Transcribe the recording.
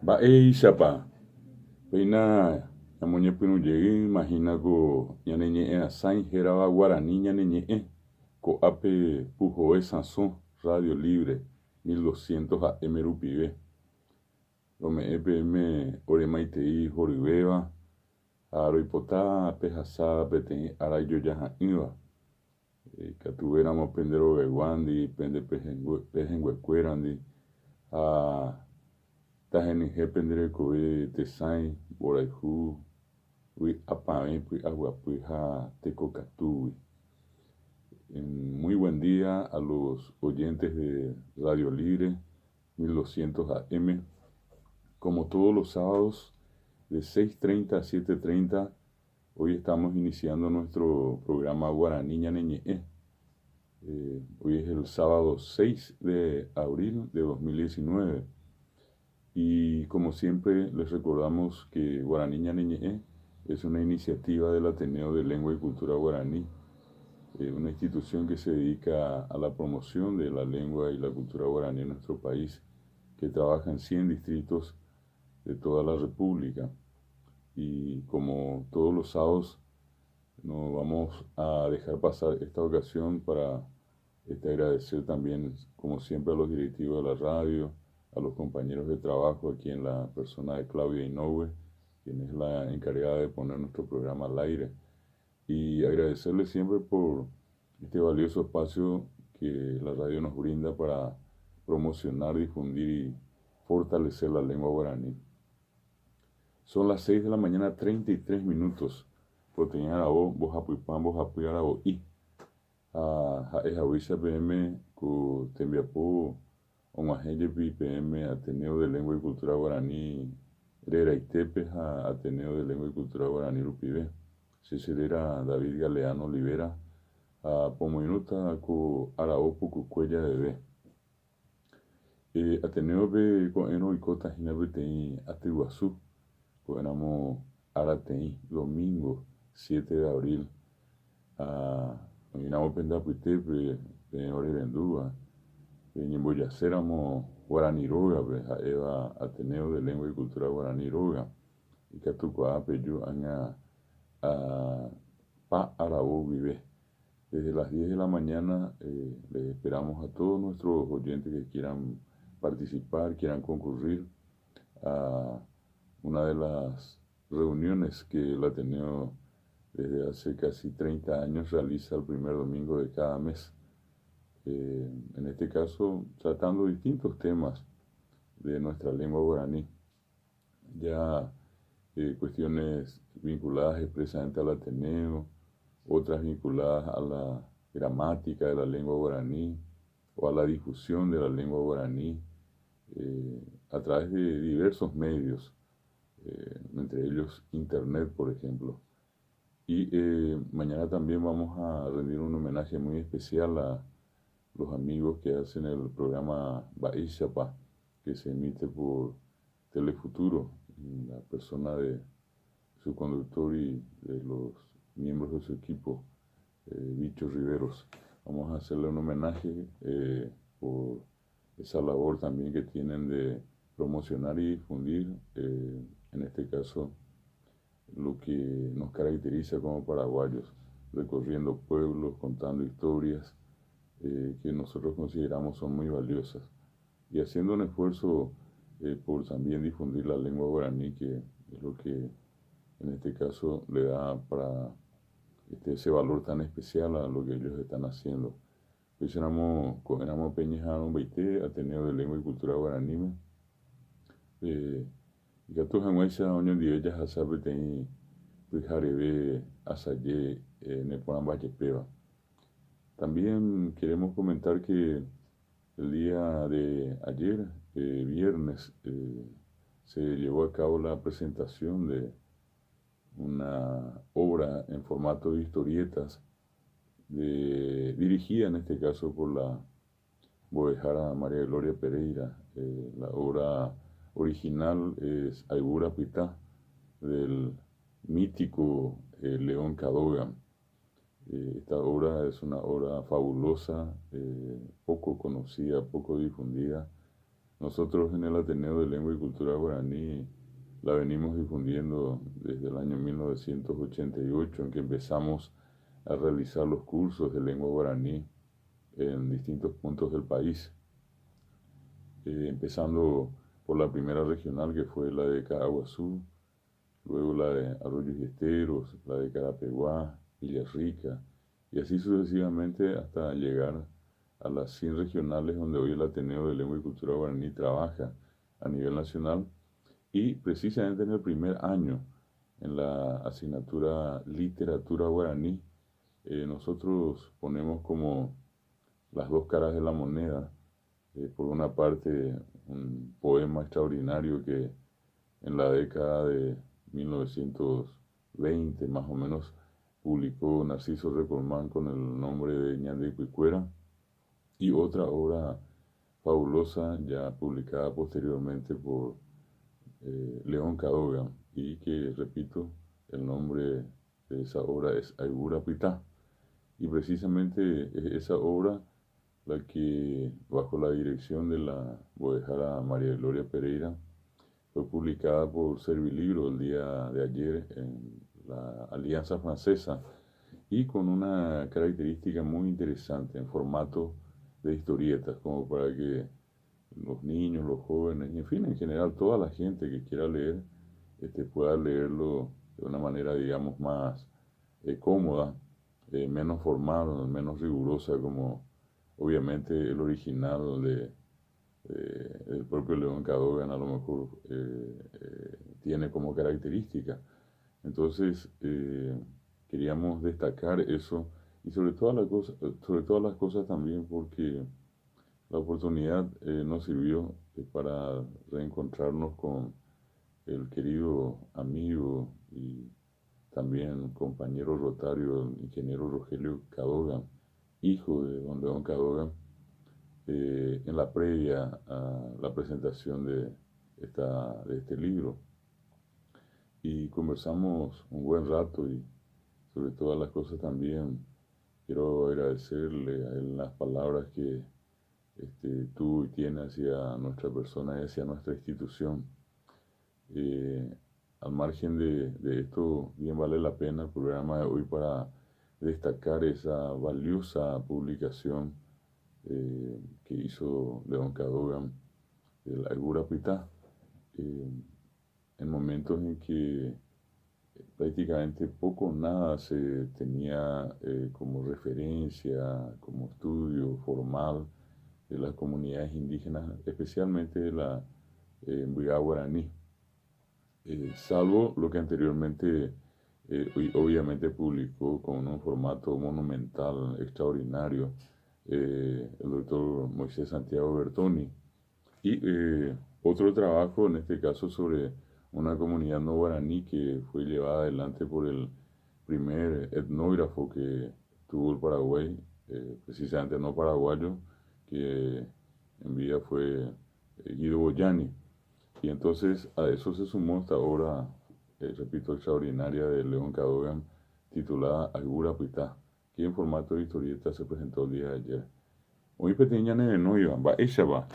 Mba'éichapa péina ñamoñepyrũjey, imagina ko ñaneñe'ẽ asãi hérava Guarani ñaneñe'ẽ ko'ápe Pujoe Sãso Radio Libre 1200 AM rupive rome'ẽ peẽme ore maitei horyvéva ha roipota pehasa peteĩ ára ijojaha'ỹva ikatuvéramo pende roveguándi, pende pehẽnguekuérandi ha tahenyhẽ pende rekove tesãi, mborayhu, vy'apavẽpy, avy'apy ha tekokatúgui. Muy buen día a los oyentes de Radio Libre 1200 AM. Como todos los sábados de 6:30 a 7:30, hoy estamos iniciando nuestro programa Guaraní Ñaneñe'ẽ. Hoy es el sábado 6 de abril de 2019 y como siempre les recordamos que Guaraní Ñaneñe'ẽ es una iniciativa del Ateneo de Lengua y Cultura Guaraní, una institución que se dedica a la promoción de la lengua y la cultura guaraní en nuestro país, que trabaja en 100 distritos de toda la República. Y como todos los sábados, no vamos a dejar pasar esta ocasión para agradecer también, como siempre, a los directivos de la radio, a los compañeros de trabajo aquí en la persona de Claudia Inoue, quien es la encargada de poner nuestro programa al aire, y agradecerles siempre por este valioso espacio que la radio nos brinda para promocionar, difundir y fortalecer la lengua guaraní. Son las 6 de la mañana, 33 minutos. Proteína arabo, bojapuipan, bojapui arabo y Jaejahuicha PM, ku Tembiapú, Omaheyepi PM, Ateneo de Lengua y Cultura Guaraní, Reraitepe, Ateneo de Lengua y Cultura Guaraní Rupivé, Cecilera David Galeano Olivera, Pomoinuta, ku Arabo, Pucucuella Bebé. Ateneo be Coeno y Cota Jinabetei, Atiguazú, Coenamo Aratei, domingo 7 de abril. Inamo Pendapuitepe, Ore Vendúa, Ñemboyacéramo Guaraní Roga, Eva Ateneo de Lengua y Cultura Guaraní Roga, y Catucoa Peyu Aña Pa Arabo Vive. Desde las 10 de la mañana les esperamos a todos nuestros oyentes que quieran participar, quieran concurrir a una de las reuniones que el Ateneo desde hace casi 30 años realiza el primer domingo de cada mes. En este caso, tratando distintos temas de nuestra lengua guaraní, ya cuestiones vinculadas expresamente al Ateneo, otras vinculadas a la gramática de la lengua guaraní o a la difusión de la lengua guaraní a través de diversos medios, entre ellos Internet, por ejemplo. Y mañana también vamos a rendir un homenaje muy especial a los amigos que hacen el programa Mba'éichapa, que se emite por Telefuturo, la persona de su conductor y de los miembros de su equipo, Bicho Riveros. Vamos a hacerle un homenaje por esa labor también que tienen de promocionar y difundir, en este caso, lo que nos caracteriza como paraguayos, recorriendo pueblos, contando historias que nosotros consideramos son muy valiosas y haciendo un esfuerzo por también difundir la lengua guaraní, que es lo que en este caso le da para ese valor tan especial a lo que ellos están haciendo. Pues éramos Peñejano Beité, Ateneo de Lengua y Cultura Guaraní. Gato Janguesa, Oño de ellas, Hasabe, Teni, Pujarebe, Asaye, Neporan Vallespeva. También queremos comentar que el día de ayer, viernes, se llevó a cabo la presentación de una obra en formato de historietas, dirigida en este caso por la boejara María Gloria Pereira. La obra original es Aybura Pitá, del mítico León Cadogan. Esta obra es una obra fabulosa, poco conocida, poco difundida. Nosotros en el Ateneo de Lengua y Cultura Guaraní la venimos difundiendo desde el año 1988, en que empezamos a realizar los cursos de lengua guaraní en distintos puntos del país, empezando por la primera regional, que fue la de Caaguazú, luego la de Arroyos y Esteros, la de Carapeguá, Villarrica, y así sucesivamente hasta llegar a las 100 regionales donde hoy el Ateneo de Lengua y Cultura Guaraní trabaja a nivel nacional. Y precisamente en el primer año, en la asignatura Literatura Guaraní, nosotros ponemos como las dos caras de la moneda. Por una parte, un poema extraordinario que en la década de 1920 más o menos publicó Narciso Recolmán con el nombre de Ñande Cuicuera, y otra obra fabulosa ya publicada posteriormente por León Cadogan, y que, repito, el nombre de esa obra es Aigura Pitá. Y precisamente es esa obra la que, bajo la dirección de la boedjara María Gloria Pereira, fue publicada por Servilibro el día de ayer en la Alianza Francesa, y con una característica muy interesante en formato de historietas, como para que los niños, los jóvenes, y en fin, en general toda la gente que quiera leer, pueda leerlo de una manera, digamos, más cómoda, menos formal, menos rigurosa, como obviamente el original del propio León Cadogan a lo mejor tiene como característica. Entonces, queríamos destacar eso, y sobre todas las cosas también porque la oportunidad nos sirvió para reencontrarnos con el querido amigo y también compañero rotario, el ingeniero Rogelio Cadogan, hijo de don León Cadogan, en la previa a la presentación de este libro. Y conversamos un buen rato, y sobre todas las cosas también quiero agradecerle a él las palabras que tuvo y tiene hacia nuestra persona y hacia nuestra institución. Al margen de esto, bien vale la pena el programa de hoy para destacar esa valiosa publicación que hizo León Cadogan, el Aigura Pitá, en momentos en que prácticamente poco o nada se tenía como referencia, como estudio formal de las comunidades indígenas, especialmente de la Mbuyá guaraní, salvo lo que anteriormente obviamente publicó con un formato monumental, extraordinario, el doctor Moisés Santiago Bertoni, y otro trabajo, en este caso sobre una comunidad no guaraní que fue llevada adelante por el primer etnógrafo que tuvo el Paraguay, precisamente no paraguayo, que en vida fue Guido Boyani. Y entonces a eso se sumó esta obra, repito, extraordinaria de León Cadogan, titulada Aigura Pitá, que en formato de historieta se presentó el día de ayer. Muy pequeña, no iba, va, ella va.